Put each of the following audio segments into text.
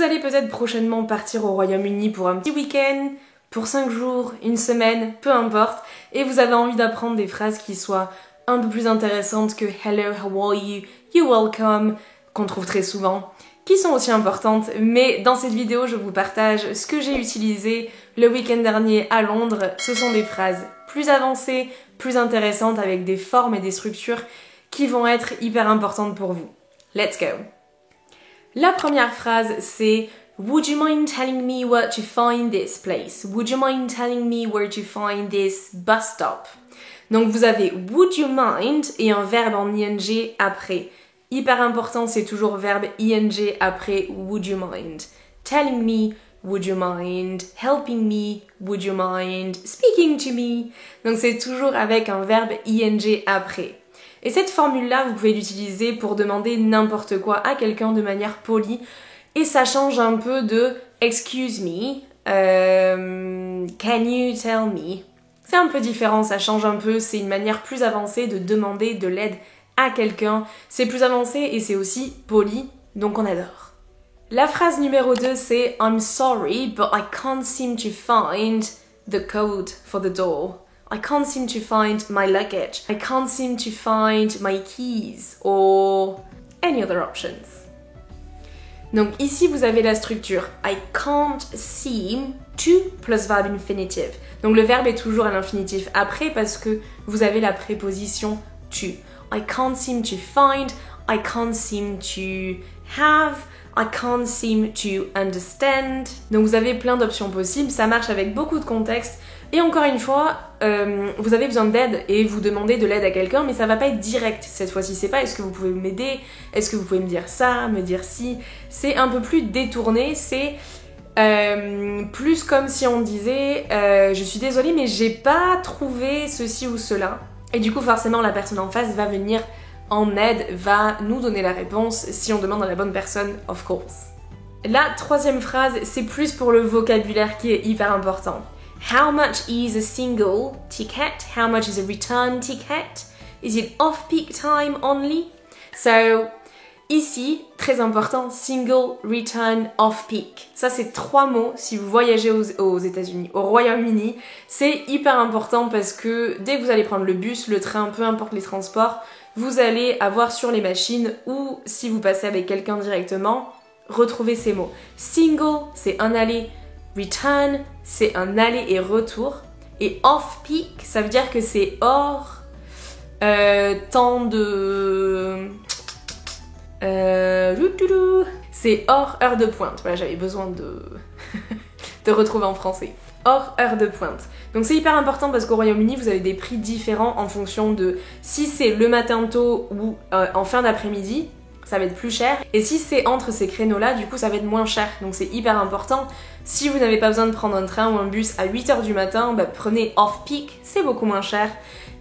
allez peut-être prochainement partir au Royaume-Uni pour un petit week-end, pour 5 jours, une semaine, peu importe, et vous avez envie d'apprendre des phrases qui soient un peu plus intéressantes que Hello, how are you, you're welcome, qu'on trouve très souvent, qui sont aussi importantes, mais dans cette vidéo, je vous partage ce que j'ai utilisé le week-end dernier à Londres. Ce sont des phrases plus avancées, plus intéressantes, avec des formes et des structures qui vont être hyper importantes pour vous. Let's go! La première phrase, c'est Would you mind telling me where to find this place? Would you mind telling me where to find this bus stop? Donc vous avez would you mind et un verbe en ing après. Hyper important, c'est toujours verbe ing après would you mind. Telling me, would you mind? Helping me, would you mind? Speaking to me. Donc c'est toujours avec un verbe ing après. Et cette formule-là, vous pouvez l'utiliser pour demander n'importe quoi à quelqu'un de manière polie. Et ça change un peu de « excuse me »,« can you tell me ». C'est un peu différent, ça change un peu, c'est une manière plus avancée de demander de l'aide à quelqu'un. C'est plus avancé et c'est aussi poli, donc on adore. La phrase numéro 2, c'est « I'm sorry, but I can't seem to find the code for the door ». I can't seem to find my luggage. I can't seem to find my keys or any other options. Donc ici vous avez la structure I can't seem to plus verbe infinitive. Donc le verbe est toujours à l'infinitif après parce que vous avez la préposition to. I can't seem to find, I can't seem to have, I can't seem to understand. Donc vous avez plein d'options possibles, ça marche avec beaucoup de contextes. Et encore une fois, vous avez besoin d'aide et vous demandez de l'aide à quelqu'un, mais ça va pas être direct cette fois-ci. C'est pas est-ce que vous pouvez m'aider, est-ce que vous pouvez me dire ça, me dire si. C'est un peu plus détourné, c'est plus comme si on disait je suis désolée mais j'ai pas trouvé ceci ou cela. Et du coup forcément la personne en face va venir en aide, va nous donner la réponse si on demande à la bonne personne, of course. La troisième phrase, c'est plus pour le vocabulaire qui est hyper important. How much is a single ticket? How much is a return ticket? Is it off-peak time only? So, ici, très important, single, return, off-peak. Ça, c'est 3 mots si vous voyagez aux États-Unis, au Royaume-Uni. C'est hyper important parce que dès que vous allez prendre le bus, le train, peu importe les transports, vous allez avoir sur les machines ou si vous passez avec quelqu'un directement, retrouver ces mots. Single, c'est un aller. Return, c'est un aller et retour. Et off-peak, ça veut dire que c'est hors temps de... c'est hors heure de pointe. Voilà, j'avais besoin de retrouver en français. Hors heure de pointe. Donc c'est hyper important parce qu'au Royaume-Uni, vous avez des prix différents en fonction de si c'est le matin tôt ou en fin d'après-midi. Ça va être plus cher. Et si c'est entre ces créneaux-là, du coup, ça va être moins cher. Donc c'est hyper important. Si vous n'avez pas besoin de prendre un train ou un bus à 8h du matin, bah, prenez off-peak, c'est beaucoup moins cher.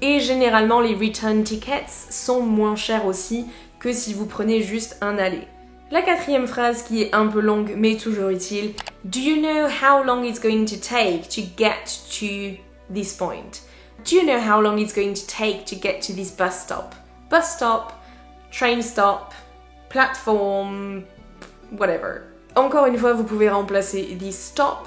Et généralement, les return tickets sont moins chers aussi que si vous prenez juste un aller. La quatrième phrase qui est un peu longue mais toujours utile. Do you know how long it's going to take to get to this point? Do you know how long it's going to take to get to this bus stop? Bus stop, train stop, platform, whatever. Encore une fois, vous pouvez remplacer this stop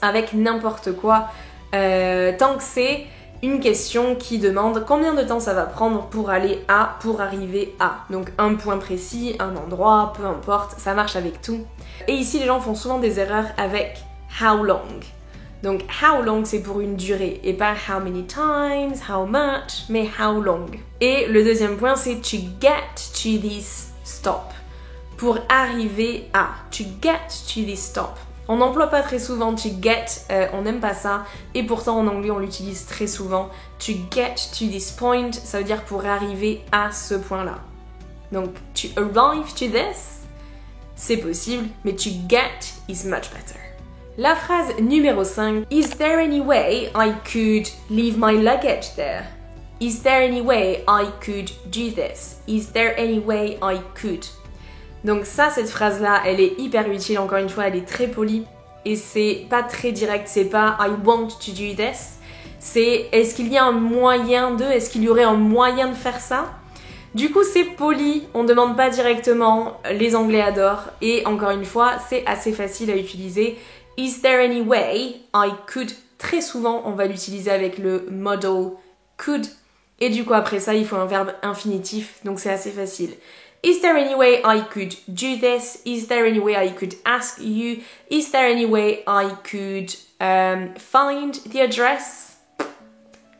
avec n'importe quoi tant que c'est une question qui demande combien de temps ça va prendre pour aller à, pour arriver à. Donc un point précis, un endroit, peu importe, ça marche avec tout. Et ici, les gens font souvent des erreurs avec how long. Donc how long, c'est pour une durée et pas how many times, how much, mais how long. Et le deuxième point, c'est to get to this stop. Pour arriver à. To get to this stop. On n'emploie pas très souvent to get, on n'aime pas ça. Et pourtant en anglais on l'utilise très souvent. To get to this point, ça veut dire pour arriver à ce point-là. Donc to arrive to this, c'est possible, mais to get is much better. La phrase numéro 5. Is there any way I could leave my luggage there? Is there any way I could do this? Is there any way I could? Donc ça, cette phrase-là, elle est hyper utile, encore une fois, elle est très polie. Et c'est pas très direct, c'est pas I want to do this. C'est est-ce qu'il y a un moyen de, est-ce qu'il y aurait un moyen de faire ça? Du coup c'est poli, on demande pas directement, les Anglais adorent et encore une fois c'est assez facile à utiliser. Is there any way I could? Très souvent on va l'utiliser avec le modal could et du coup après ça il faut un verbe infinitif donc c'est assez facile. Is there any way I could do this? Is there any way I could ask you? Is there any way I could find the address?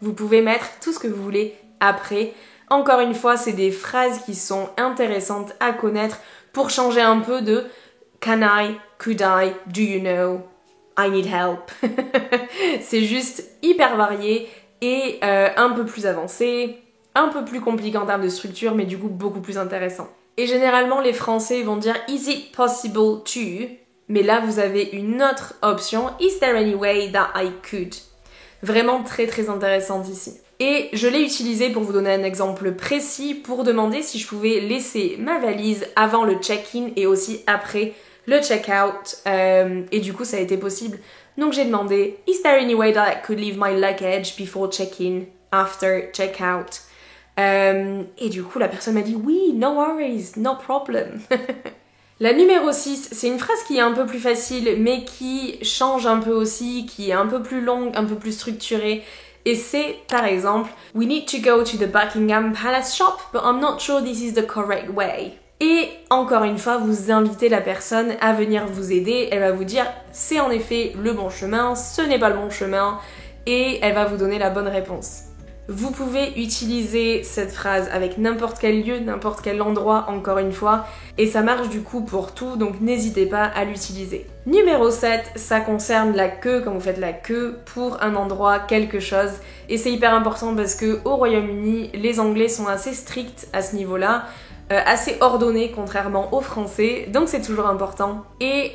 Vous pouvez mettre tout ce que vous voulez après. Encore une fois, c'est des phrases qui sont intéressantes à connaître pour changer un peu de can I, could I, do you know, I need help. C'est juste hyper varié et un peu plus avancé, un peu plus compliqué en termes de structure, mais du coup beaucoup plus intéressant. Et généralement, les Français vont dire is it possible to, mais là vous avez une autre option, is there any way that I could. Vraiment très très intéressante ici. Et je l'ai utilisé pour vous donner un exemple précis pour demander si je pouvais laisser ma valise avant le check-in et aussi après le check-out. Et du coup ça a été possible. Donc j'ai demandé is there any way that I could leave my luggage before check-in, after check-out? Et du coup la personne m'a dit oui, no worries, no problem. La numéro 6, c'est une phrase qui est un peu plus facile mais qui change un peu aussi, qui est un peu plus longue, un peu plus structurée. Et c'est par exemple we need to go to the Buckingham Palace shop but I'm not sure this is the correct way. Et encore une fois, vous invitez la personne à venir vous aider, elle va vous dire c'est en effet le bon chemin, ce n'est pas le bon chemin et elle va vous donner la bonne réponse. Vous pouvez utiliser cette phrase avec n'importe quel lieu, n'importe quel endroit, encore une fois, et ça marche du coup pour tout, donc n'hésitez pas à l'utiliser. Numéro 7, ça concerne la queue, quand vous faites la queue pour un endroit, quelque chose, et c'est hyper important parce que au Royaume-Uni, les Anglais sont assez stricts à ce niveau-là, assez ordonnés contrairement aux Français, donc c'est toujours important. Et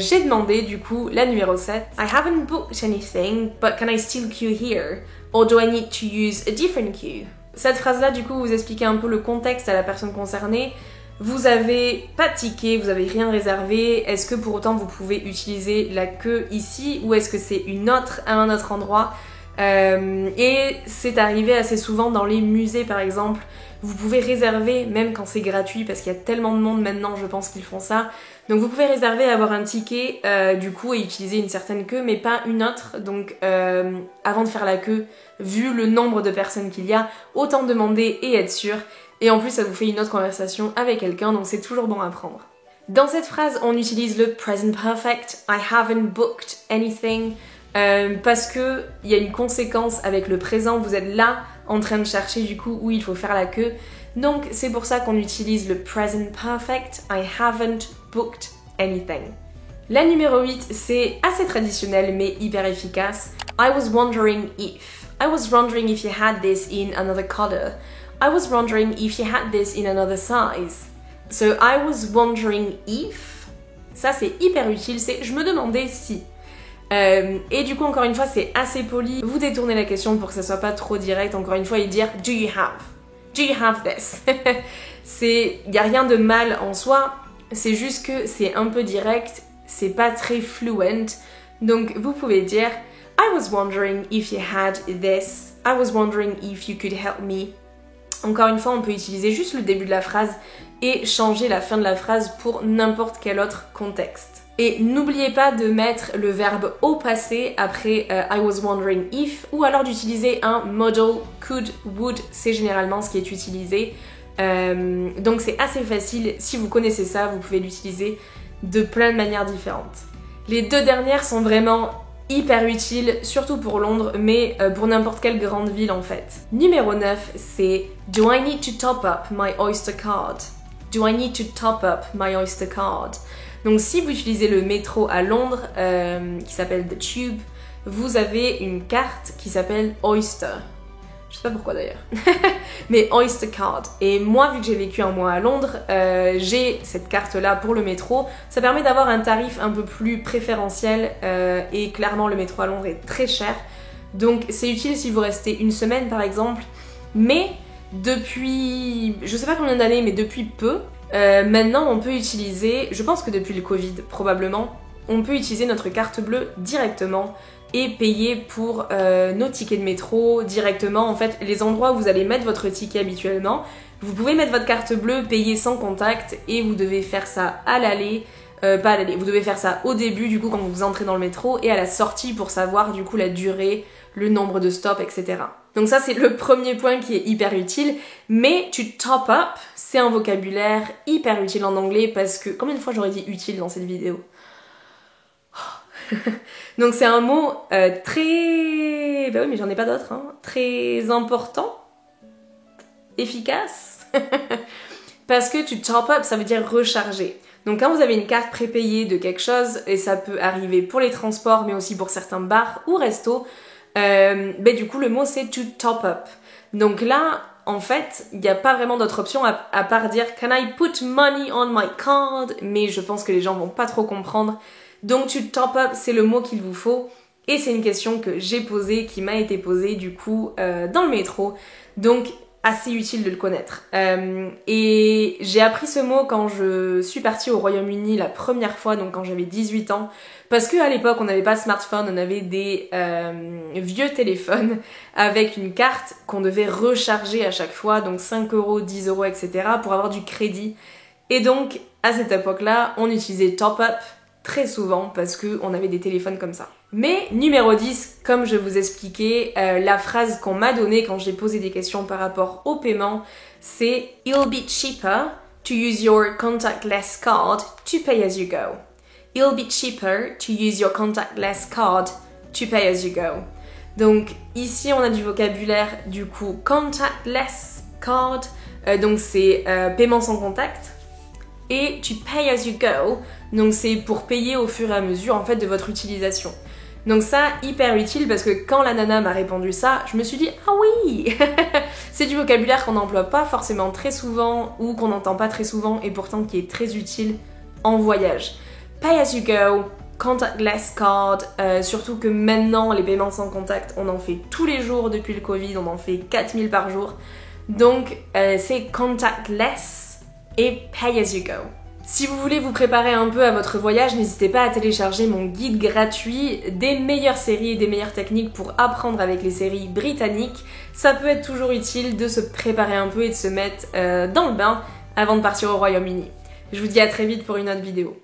j'ai demandé du coup la numéro 7, I haven't booked anything, but can I still queue here? Or do I need to use a different queue? Cette phrase-là, du coup, vous expliquez un peu le contexte à la personne concernée. Vous avez pas de ticket, vous avez rien réservé. Est-ce que pour autant vous pouvez utiliser la queue ici ou est-ce que c'est une autre à un autre endroit? Et c'est arrivé assez souvent dans les musées par exemple. Vous pouvez réserver même quand c'est gratuit parce qu'il y a tellement de monde maintenant, je pense qu'ils font ça. Donc vous pouvez réserver, avoir un ticket du coup et utiliser une certaine queue mais pas une autre. Donc avant de faire la queue, vu le nombre de personnes qu'il y a, autant demander et être sûr. Et en plus ça vous fait une autre conversation avec quelqu'un donc c'est toujours bon à prendre. Dans cette phrase on utilise le present perfect, I haven't booked anything. Parce que il y a une conséquence avec le présent, vous êtes là en train de chercher du coup où il faut faire la queue. Donc c'est pour ça qu'on utilise le present perfect, I haven't booked anything. La numéro 8, c'est assez traditionnel mais hyper efficace. I was wondering if. I was wondering if you had this in another color. I was wondering if you had this in another size. So I was wondering if. Ça c'est hyper utile, c'est je me demandais si. Et du coup encore une fois c'est assez poli, vous détournez la question pour que ça soit pas trop direct encore une fois et dire do you have this? Il n'y a rien de mal en soi, c'est juste que c'est un peu direct, c'est pas très fluent, donc vous pouvez dire I was wondering if you had this, I was wondering if you could help me. Encore une fois on peut utiliser juste le début de la phrase et changer la fin de la phrase pour n'importe quel autre contexte. Et n'oubliez pas de mettre le verbe au passé après I was wondering if ou alors d'utiliser un modal could, would, c'est généralement ce qui est utilisé. Donc c'est assez facile, si vous connaissez ça, vous pouvez l'utiliser de plein de manières différentes. Les deux dernières sont vraiment hyper utiles, surtout pour Londres, mais pour n'importe quelle grande ville en fait. Numéro 9, c'est do I need to top up my Oyster card? Do I need to top up my Oyster card? Donc si vous utilisez le métro à Londres, qui s'appelle The Tube, vous avez une carte qui s'appelle Oyster. Je sais pas pourquoi d'ailleurs. Mais Oyster Card. Et moi, vu que j'ai vécu un mois à Londres, j'ai cette carte-là pour le métro. Ça permet d'avoir un tarif un peu plus préférentiel et clairement le métro à Londres est très cher. Donc c'est utile si vous restez une semaine par exemple. Mais depuis, je sais pas combien d'années, mais depuis peu, maintenant on peut utiliser, je pense que depuis le Covid probablement, on peut utiliser notre carte bleue directement et payer pour nos tickets de métro directement. En fait, les endroits où vous allez mettre votre ticket habituellement, Vous pouvez mettre votre carte bleue, payer sans contact et vous devez faire ça à l'aller. Pas à l'aller, vous devez faire ça au début du coup quand vous entrez dans le métro et à la sortie pour savoir du coup la durée, le nombre de stops, etc. Donc ça c'est le premier point qui est hyper utile, mais to top up, c'est un vocabulaire hyper utile en anglais parce que, combien de fois j'aurais dit utile dans cette vidéo? Donc c'est un mot très... Bah oui mais j'en ai pas d'autres, hein. Très important, efficace, parce que to top up ça veut dire recharger. Donc quand vous avez une carte prépayée de quelque chose, et ça peut arriver pour les transports mais aussi pour certains bars ou restos, du coup le mot c'est to top up. Donc là en fait il n'y a pas vraiment d'autre option à part dire can I put money on my card, mais je pense que les gens vont pas trop comprendre. Donc to top up c'est le mot qu'il vous faut et c'est une question que j'ai posée, qui m'a été posée du coup dans le métro, donc assez utile de le connaître. Et j'ai appris ce mot quand je suis partie au Royaume-Uni la première fois, donc quand j'avais 18 ans, parce qu'à l'époque on n'avait pas de smartphone, on avait des vieux téléphones avec une carte qu'on devait recharger à chaque fois, donc 5 euros, 10 euros, etc. pour avoir du crédit. Et donc à cette époque-là, on utilisait top up très souvent parce qu'on avait des téléphones comme ça. Mais numéro 10, comme je vous expliquais, la phrase qu'on m'a donnée quand j'ai posé des questions par rapport au paiement, c'est « It'll be cheaper to use your contactless card to pay as you go. It'll be cheaper to use your contactless card to pay as you go. » Donc ici on a du vocabulaire du coup contactless card, donc c'est paiement sans contact, et to pay as you go, donc c'est pour payer au fur et à mesure en fait de votre utilisation. Donc ça, hyper utile parce que quand la nana m'a répondu ça, je me suis dit « Ah oui !» C'est du vocabulaire qu'on n'emploie pas forcément très souvent ou qu'on n'entend pas très souvent et pourtant qui est très utile en voyage. Pay as you go, contactless card, surtout que maintenant les paiements sans contact, on en fait tous les jours depuis le Covid, on en fait 4000 par jour. Donc c'est contactless et pay as you go. Si vous voulez vous préparer un peu à votre voyage, n'hésitez pas à télécharger mon guide gratuit des meilleures séries et des meilleures techniques pour apprendre avec les séries britanniques. Ça peut être toujours utile de se préparer un peu et de se mettre dans le bain avant de partir au Royaume-Uni. Je vous dis à très vite pour une autre vidéo.